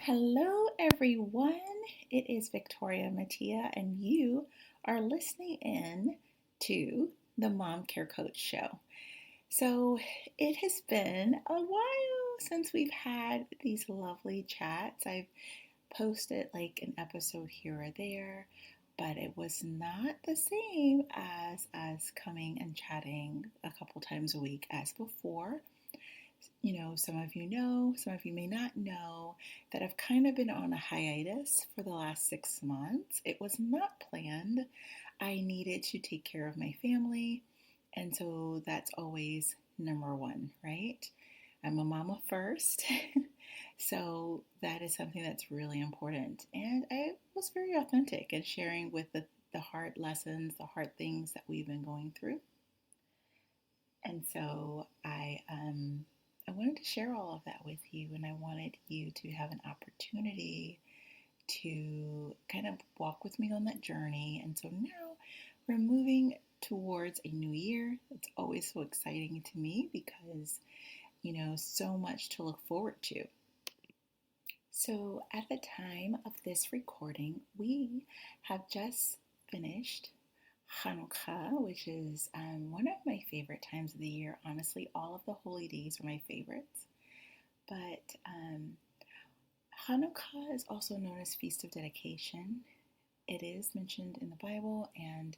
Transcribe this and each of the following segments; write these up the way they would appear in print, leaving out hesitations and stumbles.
Hello, everyone. It is Victoria Mattia, and you are listening in to the Mom Care Coach Show. So, it has been a while since we've had these lovely chats. I've posted like an episode here or there, but it was not the same as us coming and chatting a couple times a week as before. Some of you know, some of you may not know that I've kind of been on a hiatus for the last 6 months. It was not planned. I needed to take care of my family, and so that's always number one, right? I'm a mama first, so that is something that's really important. And I was very authentic in sharing with the hard lessons, the hard things that we've been going through. And so I wanted to share all of that with you, and I wanted you to have an opportunity to kind of walk with me on that journey. And so now we're moving towards a new year. It's always so exciting to me because, so much to look forward to. So at the time of this recording, we have just finished Hanukkah, which is one of my favorite times of the year. Honestly, all of the holy days are my favorites. But Hanukkah is also known as Feast of Dedication. It is mentioned in the Bible, and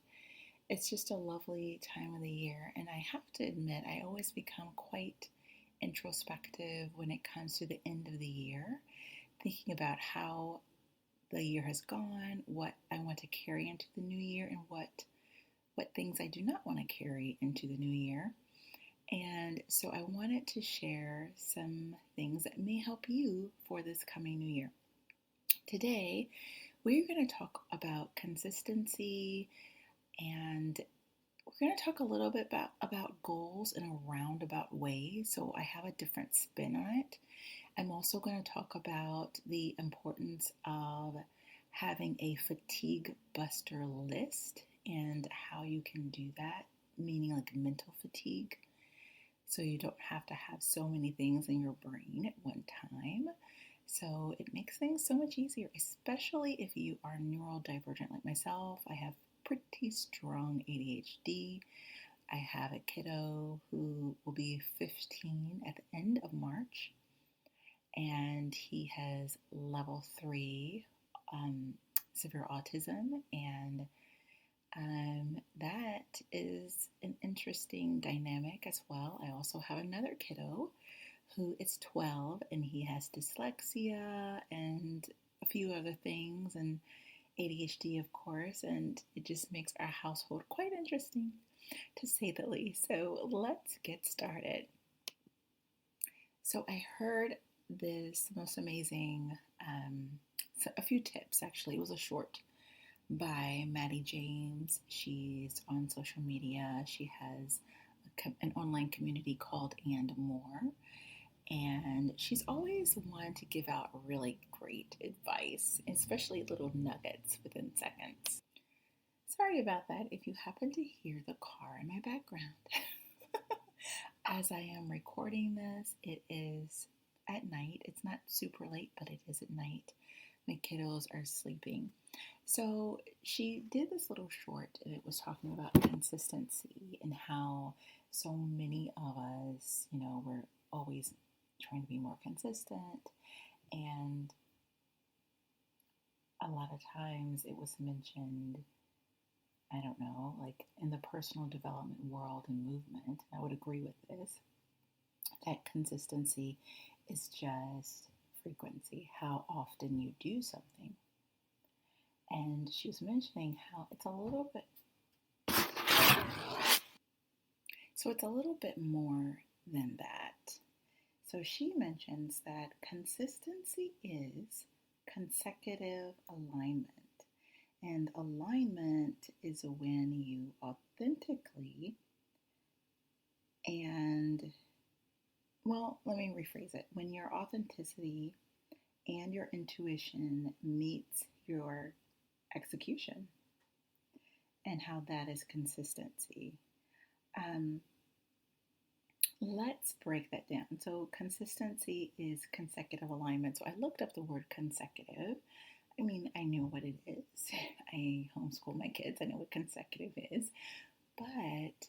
it's just a lovely time of the year. And I have to admit, I always become quite introspective when it comes to the end of the year, thinking about how the year has gone, what I want to carry into the new year, and what things I do not want to carry into the new year. And so I wanted to share some things that may help you for this coming new year. Today, we're going to talk about consistency, and we're going to talk a little bit about goals in a roundabout way. So I have a different spin on it. I'm also going to talk about the importance of having a fatigue buster list and how you can do that, meaning like mental fatigue. So you don't have to have so many things in your brain at one time. So it makes things so much easier, especially if you are neurodivergent like myself. I have pretty strong ADHD. I have a kiddo who will be 15 at the end of March, and he has level 3 severe autism, and that is an interesting dynamic as well. I also have another kiddo who is 12, and he has dyslexia and a few other things, and ADHD, of course, and it just makes our household quite interesting, to say the least. So let's get started. So I heard this most amazing, a few tips actually. It was a short by Maddie James. She's on social media. She has an online community called And More. And she's always wanted to give out really great advice, especially little nuggets within seconds. Sorry about that if you happen to hear the car in my background. As I am recording this, it is at night. It's not super late, but it is at night. My kiddos are sleeping. So she did this little short, and it was talking about consistency and how so many of us, we're always trying to be more consistent. And a lot of times it was mentioned, I don't know, like in the personal development world and movement, I would agree with this, that consistency is just frequency, how often you do something. And she was mentioning how it's a little bit more than that. So she mentions that consistency is consecutive alignment. And alignment is when you authentically let me rephrase it. When your authenticity and your intuition meets your execution, and how that is consistency. Let's break that down. So, consistency is consecutive alignment. So, I looked up the word consecutive. I mean, I know what it is. I homeschool my kids, I know what consecutive is. But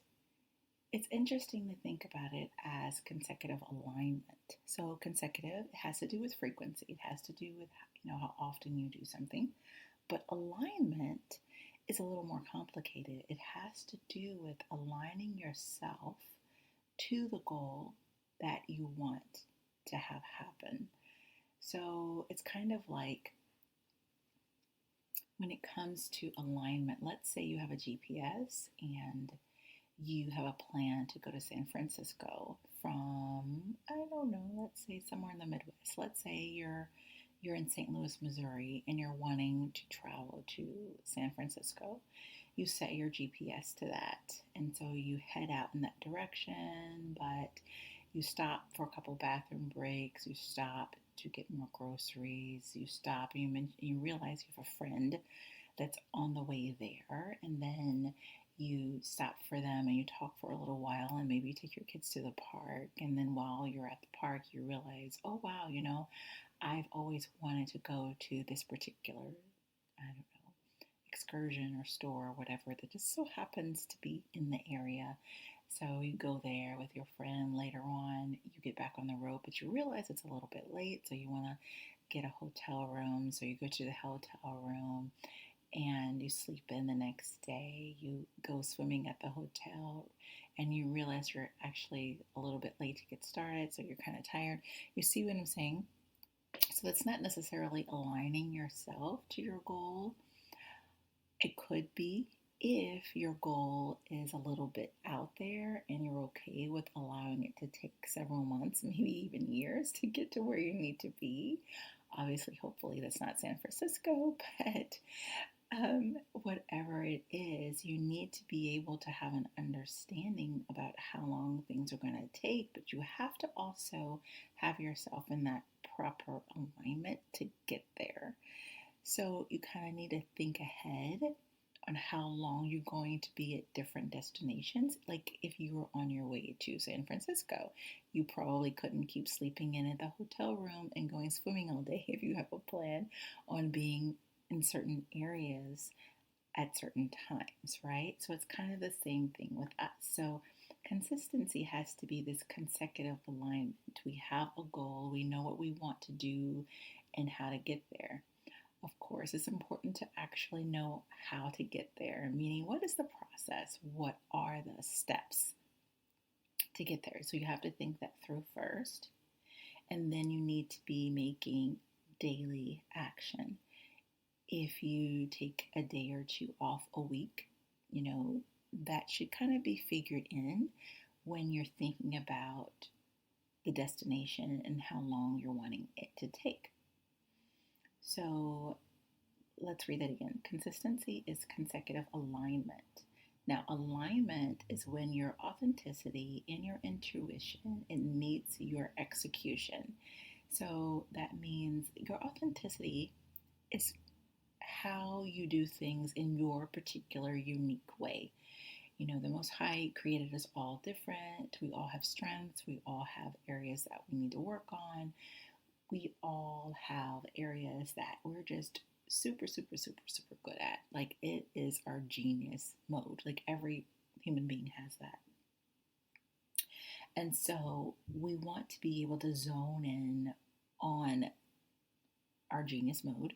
it's interesting to think about it as consecutive alignment. So, consecutive has to do with frequency, it has to do with how often you do something. But alignment is a little more complicated. It has to do with aligning yourself to the goal that you want to have happen. So it's kind of like when it comes to alignment, let's say you have a GPS and you have a plan to go to San Francisco from, I don't know, let's say somewhere in the Midwest. Let's say you're in St. Louis, Missouri, and you're wanting to travel to San Francisco. You set your GPS to that, and so you head out in that direction, but you stop for a couple bathroom breaks, you stop to get more groceries, you stop and you realize you have a friend that's on the way there, and then you stop for them and you talk for a little while, and maybe you take your kids to the park, and then while you're at the park you realize, oh wow, I've always wanted to go to this particular, I don't know, excursion or store or whatever that just so happens to be in the area. So you go there with your friend. Later on, you get back on the road, but you realize it's a little bit late, so you want to get a hotel room. So you go to the hotel room and you sleep in the next day. You go swimming at the hotel and you realize you're actually a little bit late to get started, so you're kind of tired. You see what I'm saying? So it's not necessarily aligning yourself to your goal. It could be if your goal is a little bit out there and you're okay with allowing it to take several months, maybe even years to get to where you need to be. Obviously, hopefully, that's not San Francisco, but whatever it is, you need to be able to have an understanding about how long things are going to take, but you have to also have yourself in that proper alignment to get there. So you kind of need to think ahead on how long you're going to be at different destinations. Like if you were on your way to San Francisco, you probably couldn't keep sleeping in at the hotel room and going swimming all day if you have a plan on being in certain areas at certain times, right? So it's kind of the same thing with us. So consistency has to be this consecutive alignment. We have a goal, we know what we want to do and how to get there. Of course, it's important to actually know how to get there, meaning what is the process? What are the steps to get there? So you have to think that through first, and then you need to be making daily action. If you take a day or two off a week, that should kind of be figured in when you're thinking about the destination and how long you're wanting it to take. So let's read that again. Consistency is consecutive alignment. Now, alignment is when your authenticity and your intuition, it meets your execution. So that means your authenticity is how you do things in your particular unique way. The Most High created us all different. We all have strengths. We all have areas that we need to work on. We all have areas that we're just super, super, super, super good at. Like it is our genius mode. Like every human being has that. And so we want to be able to zone in on our genius mode,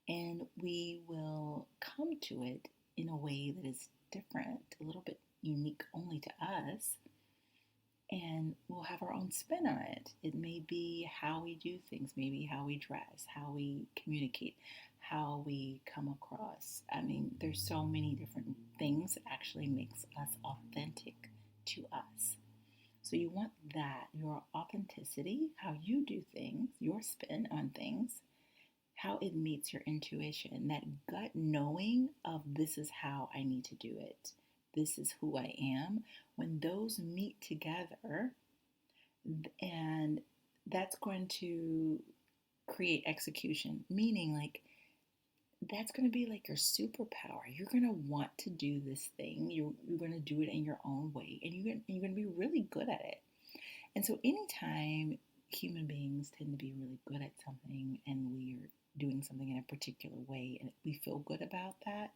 and we will come to it in a way that is different, a little bit unique only to us, and we'll have our own spin on it. It may be how we do things, maybe how we dress, how we communicate, how we come across. I mean, there's so many different things that actually makes us authentic to us. So you want that, your authenticity, how you do things, your spin on things, how it meets your intuition, that gut knowing of this is how I need to do it. This is who I am. When those meet together, and that's going to create execution, meaning like that's going to be like your superpower. You're going to want to do this thing. You're going to do it in your own way, and you're going to be really good at it. And so anytime human beings tend to be really good at something and we're doing something in a particular way and we feel good about that,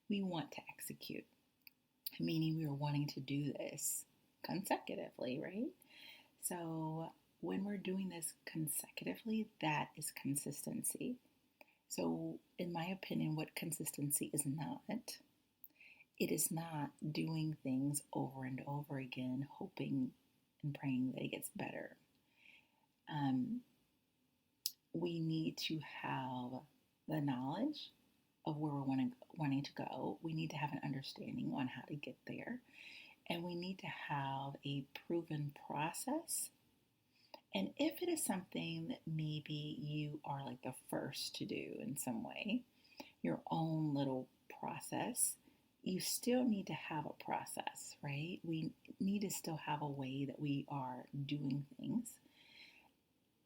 we want to execute, meaning we are wanting to do this consecutively, right? So when we're doing this consecutively, that is consistency. So, in my opinion, what consistency is not, it is not doing things over and over again, hoping and praying that it gets better. Um, we need to have the knowledge of where we're wanting to go. We need to have an understanding on how to get there. And we need to have a proven process. And if it is something that maybe you are like the first to do in some way, your own little process, you still need to have a process, right? We need to still have a way that we are doing things.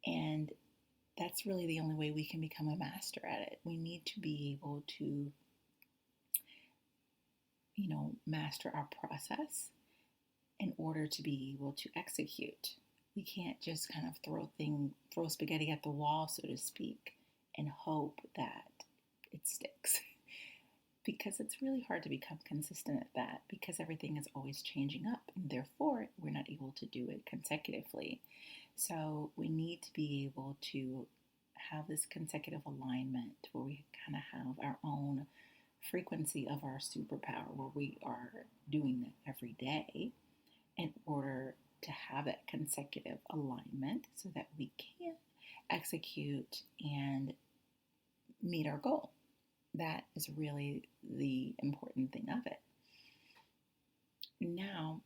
And that's really the only way we can become a master at it. We need to be able to, master our process in order to be able to execute. We can't just kind of throw spaghetti at the wall, so to speak, and hope that it sticks. Because it's really hard to become consistent at that because everything is always changing up and therefore we're not able to do it consecutively. So we need to be able to have this consecutive alignment where we kind of have our own frequency of our superpower where we are doing that every day in order to have that consecutive alignment so that we can execute and meet our goal. That is really the important thing of it. Now,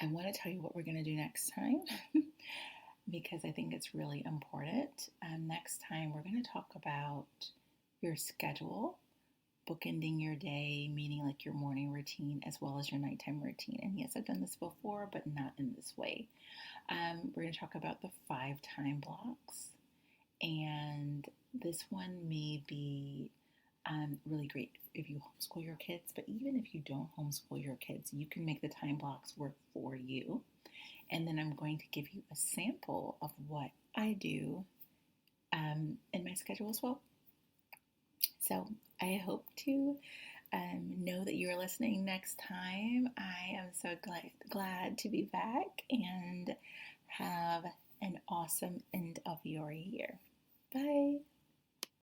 I want to tell you what we're going to do next time because I think it's really important. Next time, we're going to talk about your schedule, bookending your day, meaning like your morning routine as well as your nighttime routine. And yes, I've done this before, but not in this way. We're going to talk about the 5 time blocks. And this one may be really great if you homeschool your kids, but even if you don't homeschool your kids, you can make the time blocks work for you. And then I'm going to give you a sample of what I do in my schedule as well. So I hope to know that you're listening next time. I am so glad to be back and have an awesome end of your year. Bye.